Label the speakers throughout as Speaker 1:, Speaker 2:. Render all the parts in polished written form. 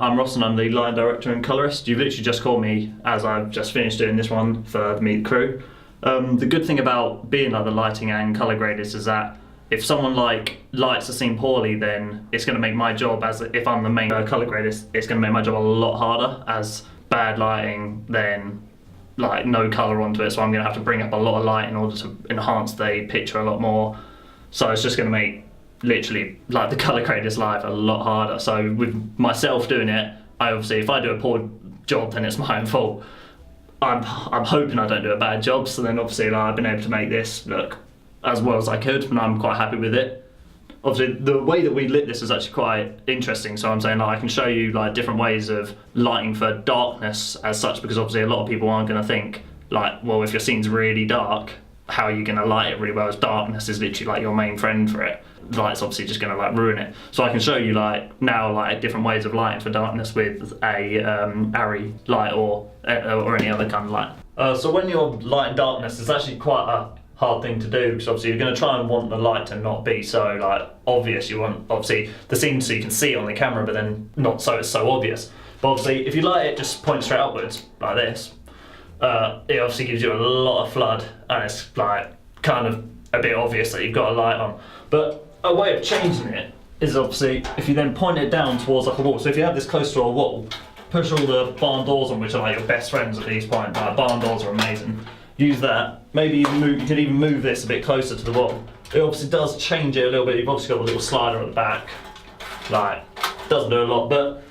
Speaker 1: I'm Ross and I'm the line director and colourist. You've literally just called me as I've just finished doing this one for the Meet the Crew. The good thing about being like the lighting and colour graders is that if someone like lights the scene poorly, then it's going to make my job, as if I'm the main colour grader, it's going to make my job a lot harder, as bad lighting then like no colour onto it, so I'm going to have to bring up a lot of light in order to enhance the picture a lot more. So it's just going to make literally like the colour grader's life a lot harder. So with myself doing it, I obviously, if I do a poor job, then it's my own fault. I'm hoping I don't do a bad job, so then obviously like, I've been able to make this look as well as I could, and I'm quite happy with it. Obviously the way that we lit this is actually quite interesting, so I'm saying like I can show you like different ways of lighting for darkness as such, because obviously a lot of people aren't going to think like, well, if your scene's really dark, how are you going to light it really well, as darkness is literally like your main friend for it. Light's obviously just going to like ruin it. So I can show you like now like different ways of lighting for darkness with a ARRI light or any other kind of light. So when you're lighting darkness, it's actually quite a hard thing to do, because obviously you're going to try and want the light to not be so like obvious. You want obviously the scene so you can see it on the camera, but then not so it's so obvious. But obviously if you light it just point straight upwards like this, it obviously gives you a lot of flood, and it's like kind of a bit obvious that you've got a light on. But a way of changing it is obviously if you then point it down towards like a wall. So if you have this close to a wall, push all the barn doors on, which are like your best friends at these points. Like barn doors are amazing. Use that. Maybe even move, you can even move this a bit closer to the wall. It obviously does change it a little bit. You've obviously got a little slider at the back. Like, doesn't do a lot, but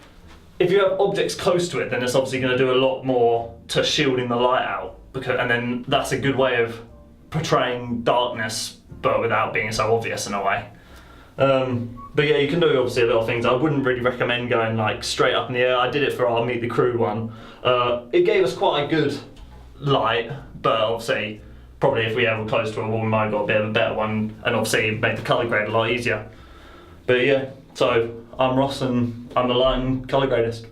Speaker 1: if you have objects close to it, then it's obviously going to do a lot more to shielding the light out. And then that's a good way of portraying darkness, but without being so obvious in a way. But yeah, you can do obviously a lot of things. I wouldn't really recommend going like straight up in the air. I did it for our Meet the Crew one. It gave us quite a good light, but obviously probably if we ever close to a wall we might have got a bit of a better one, and obviously make the colour grade a lot easier. But yeah, so I'm Ross and I'm the light and colour gradist.